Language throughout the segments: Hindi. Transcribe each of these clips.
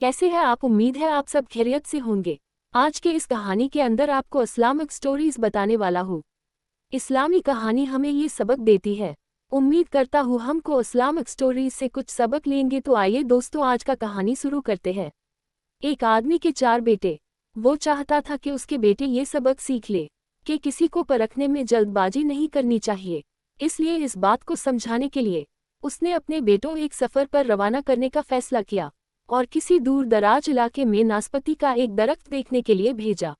कैसे हैं आप? उम्मीद है आप सब खैरियत से होंगे। आज के इस कहानी के अंदर आपको इस्लामिक स्टोरीज बताने वाला हूँ। इस्लामी कहानी हमें ये सबक देती है। उम्मीद करता हूँ हमको इस्लामिक स्टोरीज से कुछ सबक लेंगे। तो आइए दोस्तों, आज का कहानी शुरू करते हैं। एक आदमी के 4 बेटे। वो चाहता था कि उसके बेटे ये सबक सीख ले कि किसी को परखने में जल्दबाजी नहीं करनी चाहिए। इसलिए इस बात को समझाने के लिए उसने अपने बेटों एक सफ़र पर रवाना करने का फैसला किया और किसी दूर दराज इलाके में नाशपाती का एक दरख्त देखने के लिए भेजा।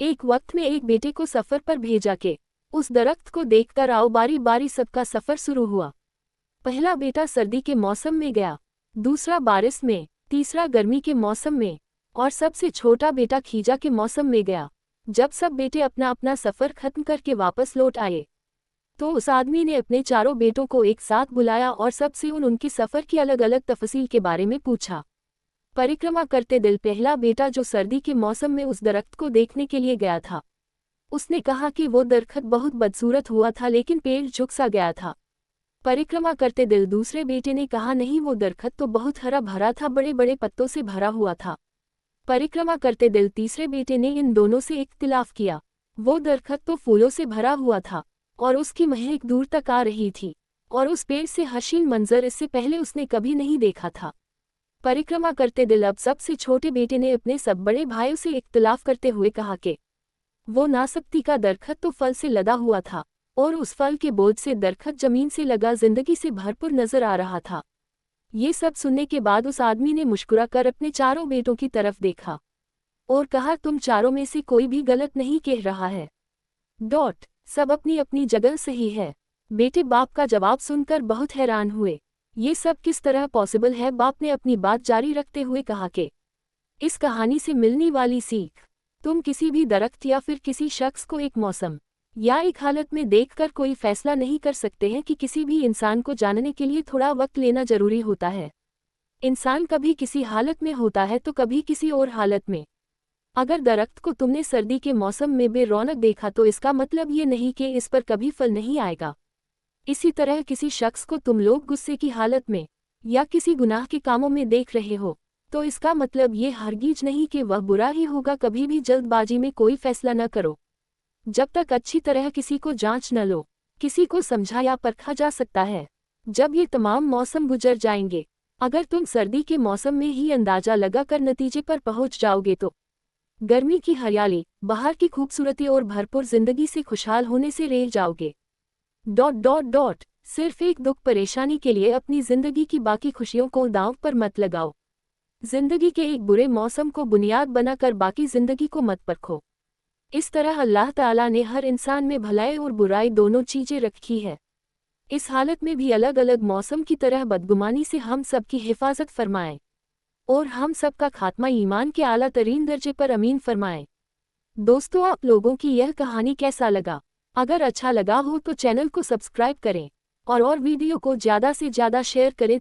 एक वक्त में एक बेटे को सफ़र पर भेजा के उस दरख्त को देखकर आओ बारी बारी सबका सफ़र शुरू हुआ। पहला बेटा सर्दी के मौसम में गया, दूसरा बारिश में, तीसरा गर्मी के मौसम में और सबसे छोटा बेटा खीजा के मौसम में गया। जब सब बेटे अपना अपना सफ़र खत्म करके वापस लौट आए तो उस आदमी ने अपने चारों बेटों को एक साथ बुलाया और सबसे उनके सफ़र की अलग अलग तफसील के बारे में पूछा। परिक्रमा करते दिल पहला बेटा जो सर्दी के मौसम में उस दरख्त को देखने के लिए गया था, उसने कहा कि वो दरख्त बहुत बदसूरत हुआ था लेकिन पेड़ झुक सा गया था। परिक्रमा करते दिल दूसरे बेटे ने कहा नहीं, वो दरख्त तो बहुत हरा भरा था, बड़े बड़े पत्तों से भरा हुआ था। परिक्रमा करते दिल तीसरे बेटे ने इन दोनों से इख्तिलाफ किया। वो दरख्त तो फूलों से भरा हुआ था और उसकी महक दूर तक आ रही थी और उस पेड़ से हसीन मंजर इससे पहले उसने कभी नहीं देखा था। परिक्रमा करते दिल अब सबसे छोटे बेटे ने अपने सब बड़े भाइयों से इख्तिलाफ करते हुए कहा कि वो नाशपाती का दरख्त तो फल से लदा हुआ था और उस फल के बोझ से दरख्त जमीन से लगा जिंदगी से भरपूर नजर आ रहा था। ये सब सुनने के बाद उस आदमी ने मुस्कुराकर अपने चारों बेटों की तरफ देखा और कहा, तुम चारों में से कोई भी गलत नहीं कह रहा है। सब अपनी अपनी जगह सही है। बेटे बाप का जवाब सुनकर बहुत हैरान हुए। ये सब किस तरह पॉसिबल है? बाप ने अपनी बात जारी रखते हुए कहा कि इस कहानी से मिलने वाली सीख, तुम किसी भी दरख्त या फिर किसी शख्स को एक मौसम या एक हालत में देखकर कोई फैसला नहीं कर सकते हैं कि किसी भी इंसान को जानने के लिए थोड़ा वक्त लेना जरूरी होता है। इंसान कभी किसी हालत में होता है तो कभी किसी और हालत में। अगर दरख्त को तुमने सर्दी के मौसम में बेरौनक देखा तो इसका मतलब ये नहीं कि इस पर कभी फल नहीं आएगा। इसी तरह किसी शख्स को तुम लोग गुस्से की हालत में या किसी गुनाह के कामों में देख रहे हो तो इसका मतलब ये हरगिज नहीं कि वह बुरा ही होगा। कभी भी जल्दबाजी में कोई फैसला न करो। जब तक अच्छी तरह किसी को जांच न लो, किसी को समझा या परखा जा सकता है। जब ये तमाम मौसम गुजर जाएंगे, अगर तुम सर्दी के मौसम में ही अंदाजा लगाकर नतीजे पर पहुंच जाओगे तो गर्मी की हरियाली, बाहर की खूबसूरती और भरपूर जिंदगी से खुशहाल होने से रह जाओगे। सिर्फ एक दुख परेशानी के लिए अपनी जिंदगी की बाकी खुशियों को दांव पर मत लगाओ। जिंदगी के एक बुरे मौसम को बुनियाद बनाकर बाकी जिंदगी को मत परखो। इस तरह अल्लाह ताला ने हर इंसान में भलाई और बुराई दोनों चीजें रखी है। इस हालत में भी अलग अलग मौसम की तरह बदगुमानी से हम सब की हिफाजत फरमाएं और हम सब का खात्मा ईमान के आला तरीन दर्जे पर अमीन फरमाएं। दोस्तों, आप लोगों की यह कहानी कैसा लगा? अगर अच्छा लगा हो तो चैनल को सब्सक्राइब करें और वीडियो को ज़्यादा से ज़्यादा शेयर करें।